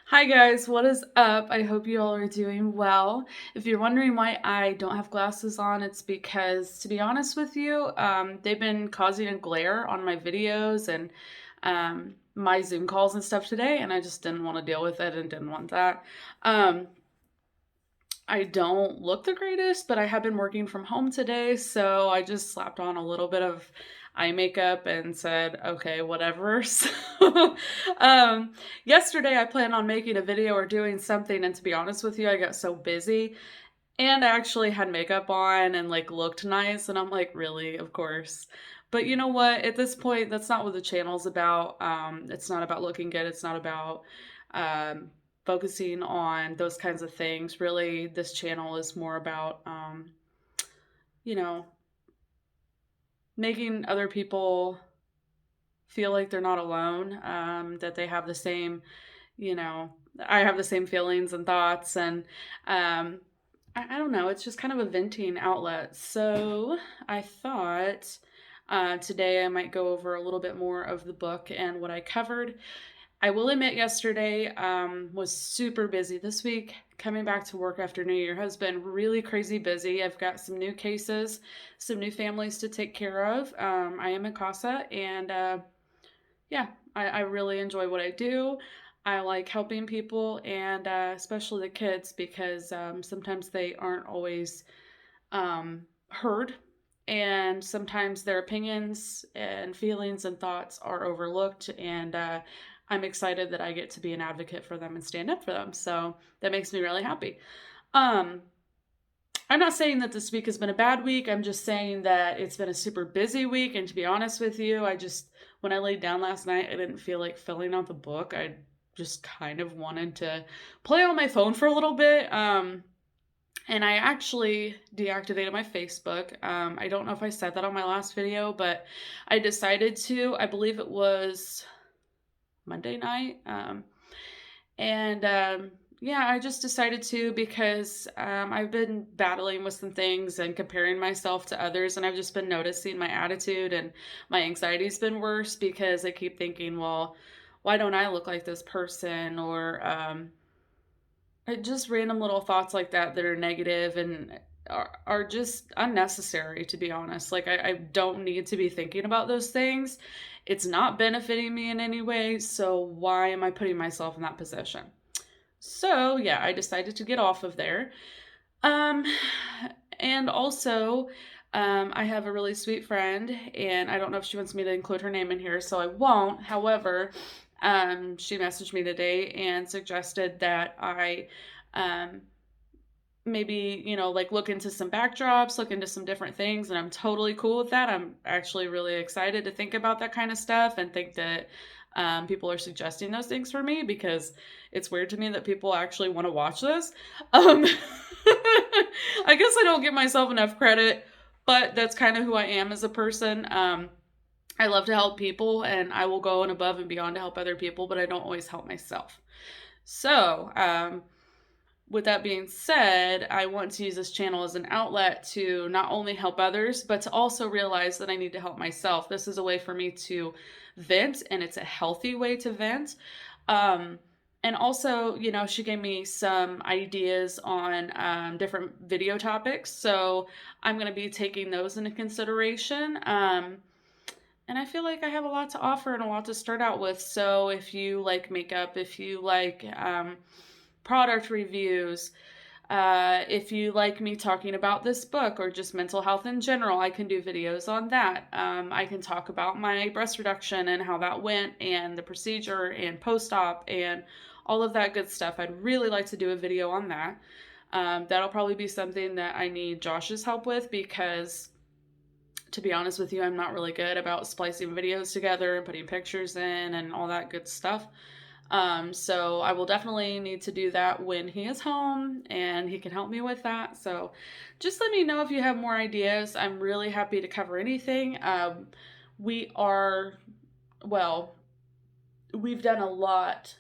Hi guys, what is up? I hope you all are doing well. If you're wondering why I don't have glasses on, it's because, to be honest with you, they've been causing a glare on my videos and my Zoom calls and stuff today, and I just didn't want to deal with it and didn't want that. Um, I don't look the greatest, but I have been working from home today, so I just slapped on a little bit of eye makeup and said, okay, whatever. So, um, yesterday I planned on making a video or doing something, and to be honest with you, I got so busy and I actually had makeup on and like looked nice, and I'm like, really, of course. But you know what? At this point, that's not what the channel's about. It's not about looking good. It's not about um, focusing on those kinds of things. Really, this channel is more about, you know, making other people feel like they're not alone, that they have the same, you know, I have the same feelings and thoughts, and um, I don't know, it's just kind of a venting outlet. So I thought today I might go over a little bit more of the book and what I covered. I will admit, yesterday was super busy. This week, coming back to work after New Year has been really crazy busy. I've got some new cases, some new families to take care of. I am in CASA, and yeah, I really enjoy what I do. I like helping people, and especially the kids, because sometimes they aren't always heard, and sometimes their opinions and feelings and thoughts are overlooked. And I'm excited that I get to be an advocate for them and stand up for them. So that makes me really happy. Um, I'm not saying that this week has been a bad week. I'm just saying that it's been a super busy week. And to be honest with you, when I laid down last night, I didn't feel like filling out the book. I just kind of wanted to play on my phone for a little bit. And I actually deactivated my Facebook. I don't know if I said that on my last video, but I decided to. I believe it was Monday night. And yeah, I just decided to because I've been battling with some things and comparing myself to others, and I've just been noticing my attitude and my anxiety's been worse because I keep thinking, well, why don't I look like this person? Or just random little thoughts like that are negative and are just unnecessary, to be honest. Like, I don't need to be thinking about those things. It's not benefiting me in any way, so why am I putting myself in that position? So yeah, I decided to get off of there. Um, and also, I have a really sweet friend, and I don't know if she wants me to include her name in here, so I won't. However, she messaged me today and suggested that I um, maybe, like look into some backdrops, look into some different things, and I'm totally cool with that. I'm actually really excited to think about that kind of stuff and think that people are suggesting those things for me, because it's weird to me that people actually want to watch this. Um, I guess I don't give myself enough credit, but that's kind of who I am as a person. I love to help people, and I will go and above and beyond to help other people, but I don't always help myself. So, with that being said, I want to use this channel as an outlet to not only help others, but to also realize that I need to help myself. This is a way for me to vent, and it's a healthy way to vent. Um, and also, she gave me some ideas on different video topics. So I'm going to be taking those into consideration. And I feel like I have a lot to offer and a lot to start out with. So if you like makeup, if you like product reviews, if you like me talking about this book or just mental health in general, I can do videos on that. I can talk about my breast reduction and how that went, and the procedure and post-op and all of that good stuff. I'd really like to do a video on that. That'll probably be something that I need Josh's help with, because to be honest with you, I'm not really good about splicing videos together and putting pictures in and all that good stuff. So I will definitely need to do that when he is home, and he can help me with that. So just let me know if you have more ideas. I'm really happy to cover anything. We are, well, we've done a lot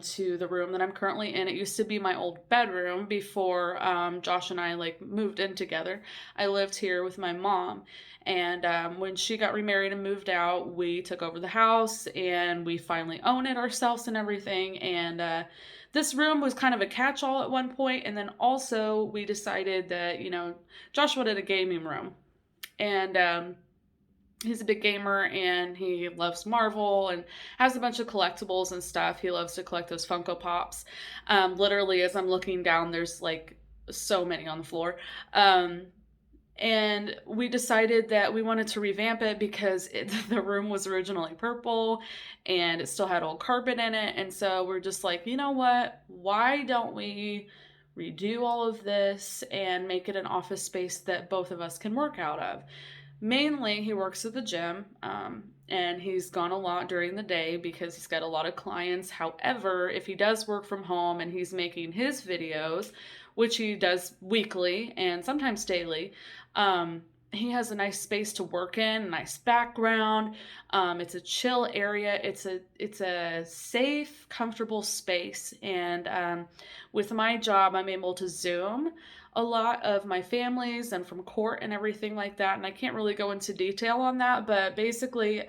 to the room that I'm currently in. It used to be my old bedroom before Josh and I like moved in together. I lived here with my mom, and when she got remarried and moved out, we took over the house and we finally own it ourselves and everything. And this room was kind of a catch-all at one point, and then also we decided that Josh wanted a gaming room, and he's a big gamer and he loves Marvel and has a bunch of collectibles and stuff. He loves to collect those Funko Pops. Literally, as I'm looking down, there's like so many on the floor. And we decided that we wanted to revamp it because the room was originally purple and it still had old carpet in it. And so we're just like, you know what? Why don't we redo all of this and make it an office space that both of us can work out of? Mainly, he works at the gym, and he's gone a lot during the day because he's got a lot of clients. However, if he does work from home and he's making his videos, which he does weekly and sometimes daily, he has a nice space to work in, a nice background. It's a chill area. It's a safe, comfortable space. And with my job, I'm able to Zoom a lot of my families and from court and everything like that. And I can't really go into detail on that, but basically,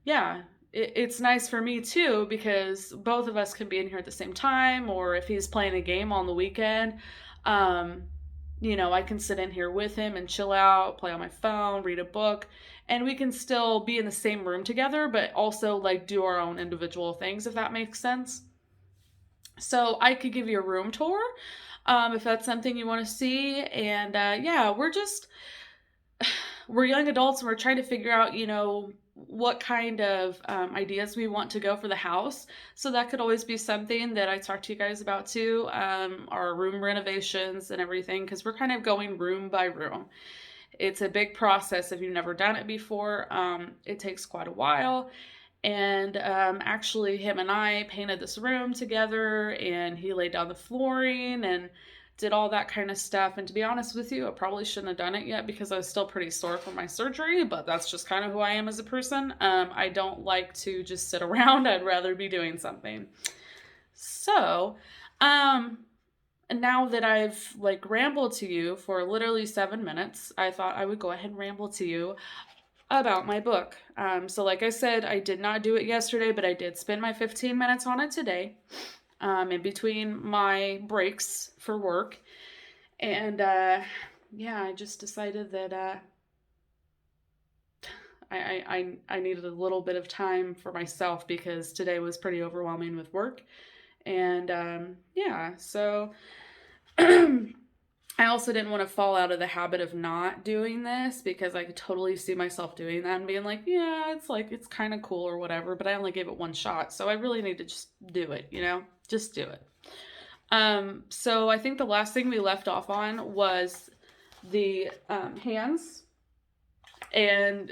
yeah, it's nice for me too because both of us can be in here at the same time, or if he's playing a game on the weekend, I can sit in here with him and chill out, play on my phone, read a book, and we can still be in the same room together, but also like do our own individual things, if that makes sense. So I could give you a room tour if that's something you want to see. And yeah, we're young adults and we're trying to figure out, what kind of ideas we want to go for the house. So that could always be something that I talk to you guys about too, our room renovations and everything, because we're kind of going room by room. It's a big process if you've never done it before. It takes quite a while. And actually, him and I painted this room together, and he laid down the flooring and did all that kind of stuff. And to be honest with you, I probably shouldn't have done it yet because I was still pretty sore from my surgery, but that's just kind of who I am as a person. I don't like to just sit around. I'd rather be doing something. So, now that I've like rambled to you for literally 7 minutes, I thought I would go ahead and ramble to you about my book. So like I said, I did not do it yesterday, but I did spend my 15 minutes on it today, in between my breaks for work. And yeah, I just decided that I needed a little bit of time for myself because today was pretty overwhelming with work. And yeah, so I also didn't want to fall out of the habit of not doing this because I could totally see myself doing that and being like, yeah, it's kind of cool or whatever, but I only gave it one shot. So I really need to just do it, just do it. So I think the last thing we left off on was the hands and,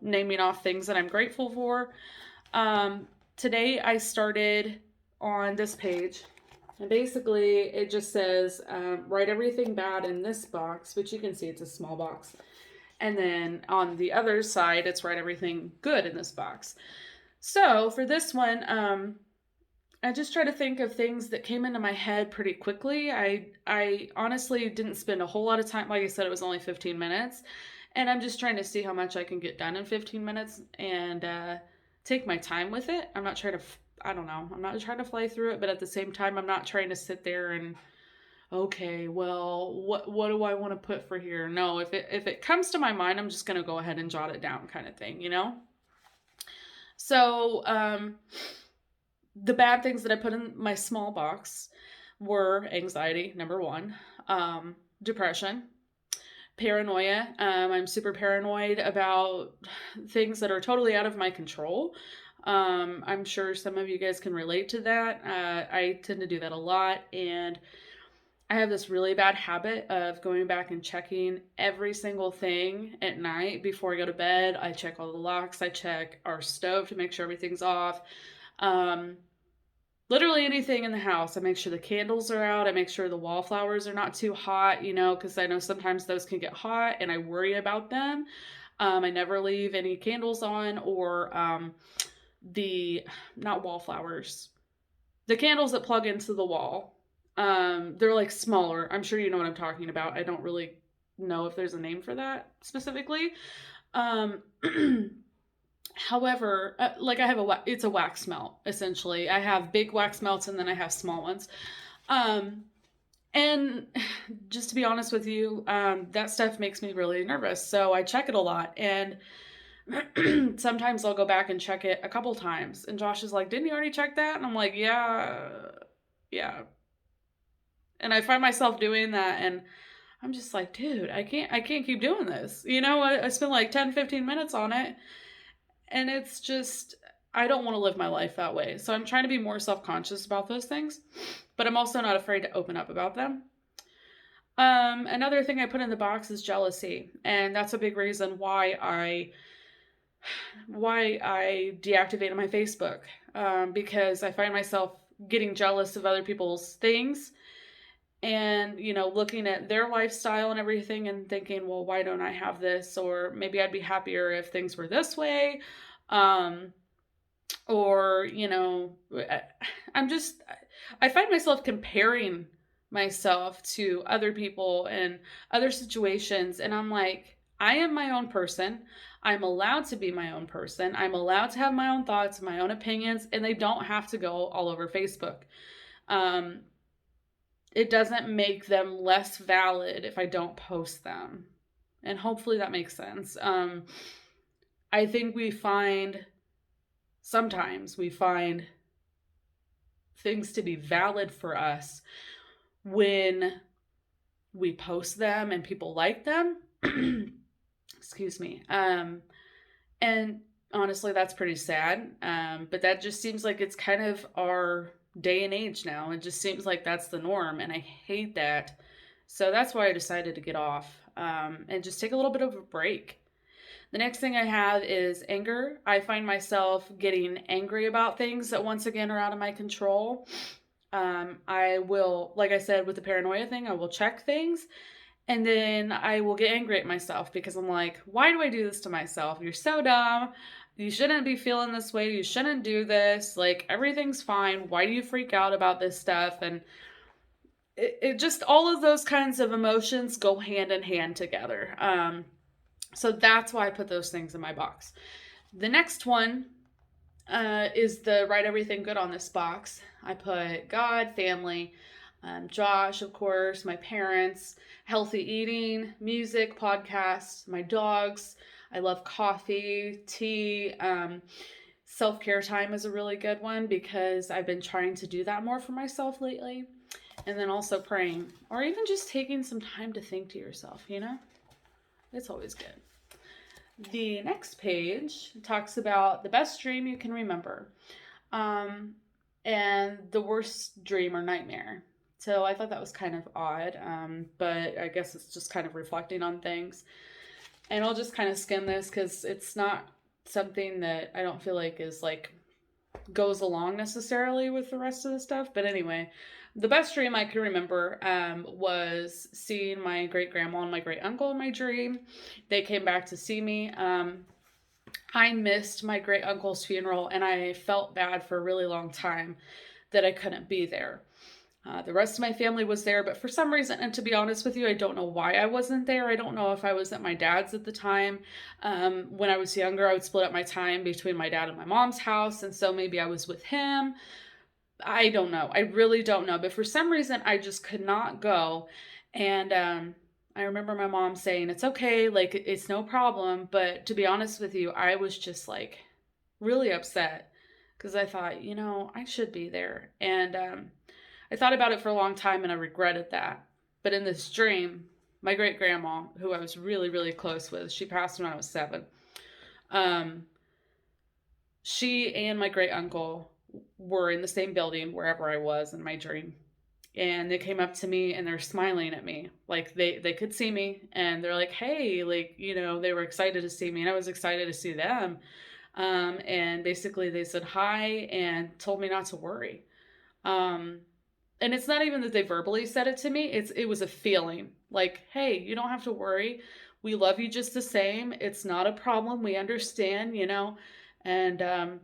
naming off things that I'm grateful for. Today I started on this page. And basically, it just says, write everything bad in this box, which you can see it's a small box. And then on the other side, it's write everything good in this box. So for this one, I just try to think of things that came into my head pretty quickly. I honestly didn't spend a whole lot of time. Like I said, it was only 15 minutes. And I'm just trying to see how much I can get done in 15 minutes and take my time with it. I'm not trying to... I don't know. I'm not trying to fly through it, but at the same time, I'm not trying to sit there and, okay, well, what do I want to put for here? No, if it comes to my mind, I'm just going to go ahead and jot it down kind of thing, So, the bad things that I put in my small box were anxiety, number one, depression, paranoia. I'm super paranoid about things that are totally out of my control. I'm sure some of you guys can relate to that. I tend to do that a lot, and I have this really bad habit of going back and checking every single thing at night before I go to bed. I check all the locks. I check our stove to make sure everything's off. Literally anything in the house. I make sure the candles are out. I make sure the wallflowers are not too hot, because I know sometimes those can get hot, and I worry about them. I never leave any candles on or the, not wallflowers, the candles that plug into the wall. They're like smaller. I'm sure you know what I'm talking about. I don't really know if there's a name for that specifically. Um, However, like I have it's a wax melt essentially. I have big wax melts and then I have small ones. Um, and just to be honest with you, that stuff makes me really nervous. So I check it a lot. And sometimes I'll go back and check it a couple times. And Josh is like, didn't you already check that? And I'm like, yeah, yeah. And I find myself doing that. And I'm just like, dude, I can't keep doing this. I spend like 10, 15 minutes on it. And it's just, I don't want to live my life that way. So I'm trying to be more self-conscious about those things, but I'm also not afraid to open up about them. Another thing I put in the box is jealousy. And that's a big reason why I deactivated my Facebook. Because I find myself getting jealous of other people's things and, looking at their lifestyle and everything and thinking, well, why don't I have this? Or maybe I'd be happier if things were this way. Um, or, I'm just, I find myself comparing myself to other people and other situations. And I'm like, I am my own person. I'm allowed to be my own person. I'm allowed to have my own thoughts, my own opinions, and they don't have to go all over Facebook. Um, it doesn't make them less valid if I don't post them. And hopefully that makes sense. I think sometimes we find things to be valid for us when we post them and people like them. Excuse me. And honestly, that's pretty sad. But that just seems like it's kind of our day and age now. It just seems like that's the norm, and I hate that. So that's why I decided to get off and just take a little bit of a break. The next thing I have is anger. I find myself getting angry about things that once again are out of my control. I will, like I said, with the paranoia thing, I will check things and then I will get angry at myself because I'm like, why do I do this to myself? You're so dumb. You shouldn't be feeling this way. You shouldn't do this. Like, everything's fine. Why do you freak out about this stuff? And it just, all of those kinds of emotions go hand in hand together. So that's why I put those things in my box. The next one is the write everything good on this box. I put God, family, Josh, of course, my parents, healthy eating, music, podcasts, my dogs. I love coffee, tea. Self-care time is a really good one because I've been trying to do that more for myself lately. And then also praying, or even just taking some time to think to yourself, It's always good. The next page talks about the best dream you can remember, and the worst dream or nightmare. So I thought that was kind of odd, but I guess it's just kind of reflecting on things. And I'll just kind of skim this because it's not something that I don't feel like is like goes along necessarily with the rest of the stuff. But anyway, the best dream I can remember was seeing my great grandma and my great uncle in my dream. They came back to see me. I missed my great uncle's funeral and I felt bad for a really long time that I couldn't be there. The rest of my family was there, but for some reason, and to be honest with you, I don't know why I wasn't there. I don't know if I was at my dad's at the time. When I was younger, I would split up my time between my dad and my mom's house, and so maybe I was with him. I don't know. I really don't know. But for some reason, I just could not go. And I remember my mom saying, it's okay, like, it's no problem. But to be honest with you, I was just like really upset because I thought, I should be there. And I thought about it for a long time and I regretted that. But in this dream, my great grandma, who I was really, really close with, she passed when I was 7. She and my great uncle were in the same building wherever I was in my dream. And they came up to me and they're smiling at me. Like they could see me and they're like, hey, like, they were excited to see me and I was excited to see them. And basically they said hi and told me not to worry. And it's not even that they verbally said it to me. It was a feeling like, hey, you don't have to worry. We love you just the same. It's not a problem. We understand, And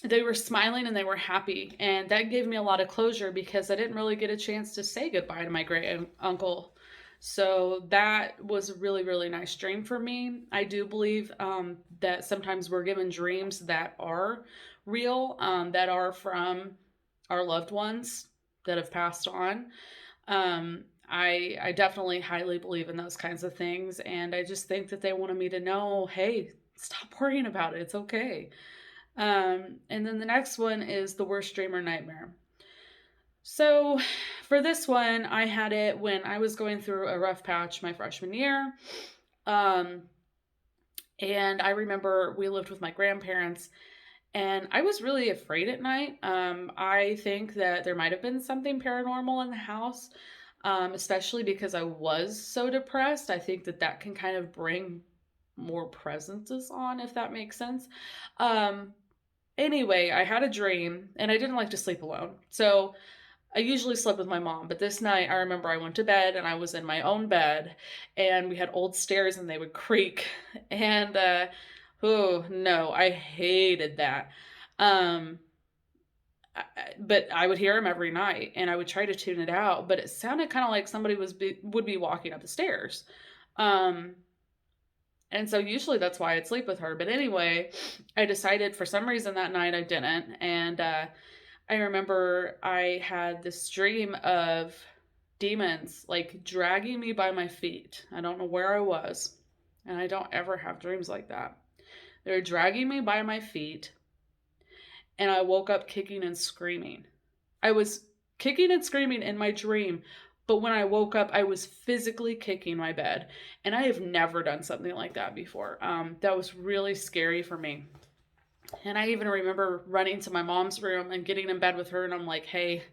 they were smiling and they were happy. And that gave me a lot of closure because I didn't really get a chance to say goodbye to my great uncle. So that was a really, really nice dream for me. I do believe that sometimes we're given dreams that are real, that are from our loved ones that have passed on. I definitely highly believe in those kinds of things, and I just think that they wanted me to know, hey, stop worrying about it. It's okay. And then the next one is the worst dream or nightmare. So for this one, I had it when I was going through a rough patch my freshman year. Um, and I remember we lived with my grandparents, and I was really afraid at night. I think that there might have been something paranormal in the house, especially because I was so depressed. I think that that can kind of bring more presences on, if that makes sense. Um, Anyway, I had a dream and I didn't like to sleep alone. So I usually slept with my mom, but this night I remember I went to bed and I was in my own bed and we had old stairs and they would creak. And oh no, I hated that. Um but I would hear them every night and I would try to tune it out, but it sounded kind of like somebody would be walking up the stairs. Um and so usually that's why I'd sleep with her. But anyway, I decided for some reason that night I didn't. And I remember I had this dream of demons like dragging me by my feet. I don't know where I was. And I don't ever have dreams like that. They were dragging me by my feet. And I woke up kicking and screaming. I was kicking and screaming in my dream, but when I woke up, I was physically kicking my bed. And I have never done something like that before. That was really scary for me. And I even remember running to my mom's room and getting in bed with her, and I'm like, hey,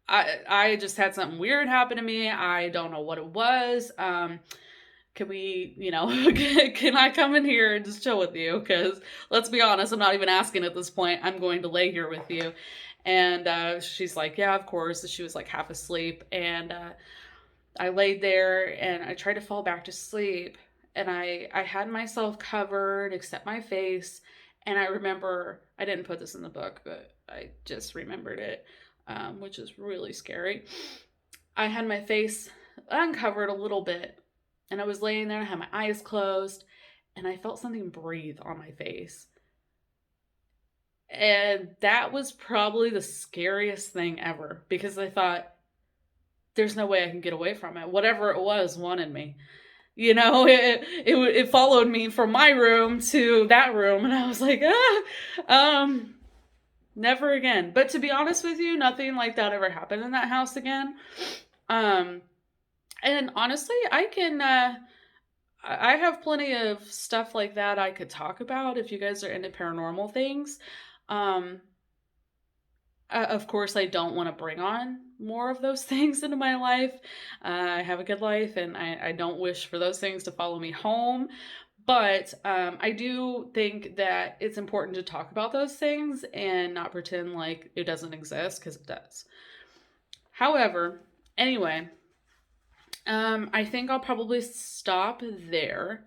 I just had something weird happen to me. I don't know what it was. Can we, can I come in here and just chill with you? Because let's be honest, I'm not even asking at this point. I'm going to lay here with you. And she's like, yeah, of course. She was like half asleep. And I laid there and I tried to fall back to sleep. And I had myself covered except my face. And I remember, I didn't put this in the book, but I just remembered it, which is really scary. I had my face uncovered a little bit. And I was laying there, I had my eyes closed, and I felt something breathe on my face. And that was probably the scariest thing ever because I thought, there's no way I can get away from it. Whatever it was wanted me. It followed me from my room to that room, and I was like, never again. But to be honest with you, nothing like that ever happened in that house again. And honestly, I have plenty of stuff like that I could talk about if you guys are into paranormal things. Um, of course, I don't want to bring on more of those things into my life. I have a good life and I don't wish for those things to follow me home. But I do think that it's important to talk about those things and not pretend like it doesn't exist because it does. However, anyway, I think I'll probably stop there.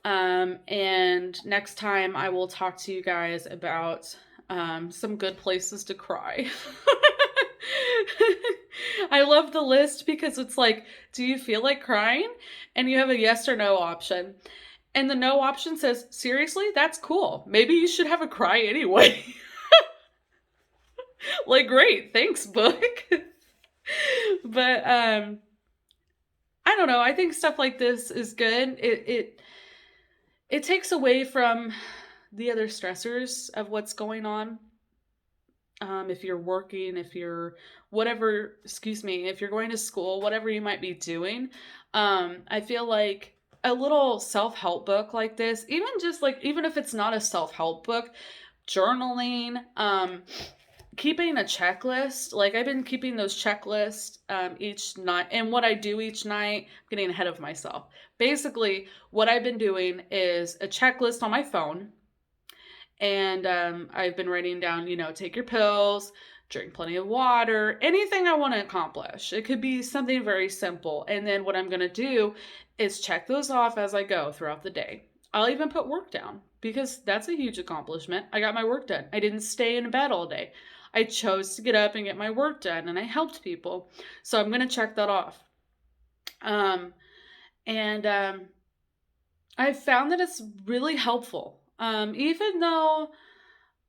And next time I will talk to you guys about some good places to cry. I love the list because it's like, do you feel like crying? And you have a yes or no option. And the no option says, seriously, that's cool. Maybe you should have a cry anyway. Like, great, thanks, book. But I don't know. I think stuff like this is good. It takes away from the other stressors of what's going on. If you're working, if you're if you're going to school, whatever you might be doing, I feel like a little self-help book like this, even if it's not a self-help book, journaling, keeping a checklist. Like I've been keeping those checklists each night, and what I do each night, I'm getting ahead of myself. Basically, what I've been doing is a checklist on my phone. And I've been writing down, take your pills, drink plenty of water, anything I want to accomplish. It could be something very simple. And then what I'm going to do is check those off as I go throughout the day. I'll even put work down. because that's a huge accomplishment. I got my work done. I didn't stay in bed all day. I chose to get up and get my work done, and I helped people. So I'm going to check that off. Um, and I've found that it's really helpful. Even though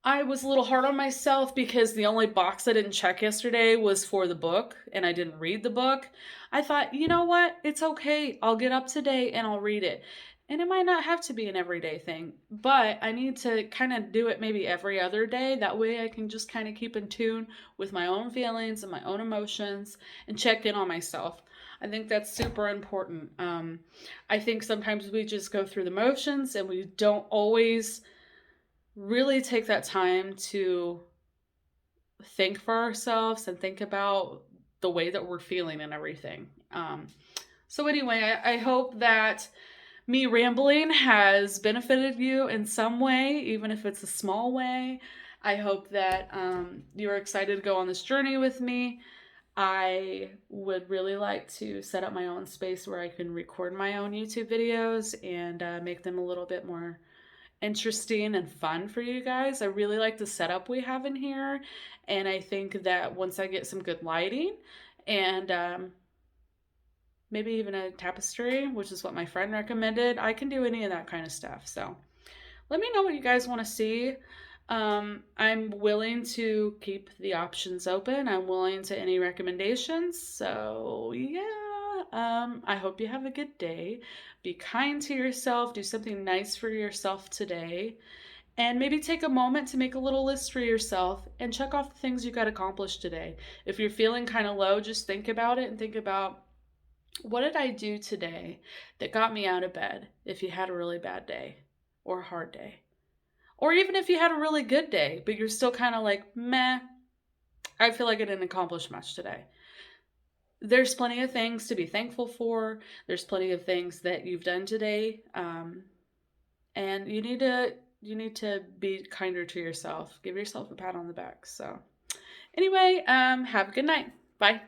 I was a little hard on myself because the only box I didn't check yesterday was for the book and I didn't read the book. I thought, you know what? It's okay. I'll get up today and I'll read it. And it might not have to be an everyday thing, but I need to kind of do it maybe every other day. That way I can just kind of keep in tune with my own feelings and my own emotions and check in on myself. I think that's super important. I think sometimes we just go through the motions and we don't always really take that time to think for ourselves and think about the way that we're feeling and everything. So, anyway, I hope that me rambling has benefited you in some way, even if it's a small way. I hope that you're excited to go on this journey with me. I would really like to set up my own space where I can record my own YouTube videos and make them a little bit more interesting and fun for you guys. I really like the setup we have in here, and I think that once I get some good lighting and maybe even a tapestry, which is what my friend recommended, I can do any of that kind of stuff. So let me know what you guys want to see. I'm willing to keep the options open. I'm willing to any recommendations. So yeah, I hope you have a good day. Be kind to yourself. Do something nice for yourself today. And maybe take a moment to make a little list for yourself and check off the things you got accomplished today. If you're feeling kind of low, just think about it and think about, what did I do today that got me out of bed if you had a really bad day or a hard day? Or even if you had a really good day, but you're still kind of like, meh, I feel like I didn't accomplish much today. There's plenty of things to be thankful for. There's plenty of things that you've done today. And you need to be kinder to yourself. Give yourself a pat on the back. So anyway, have a good night. Bye.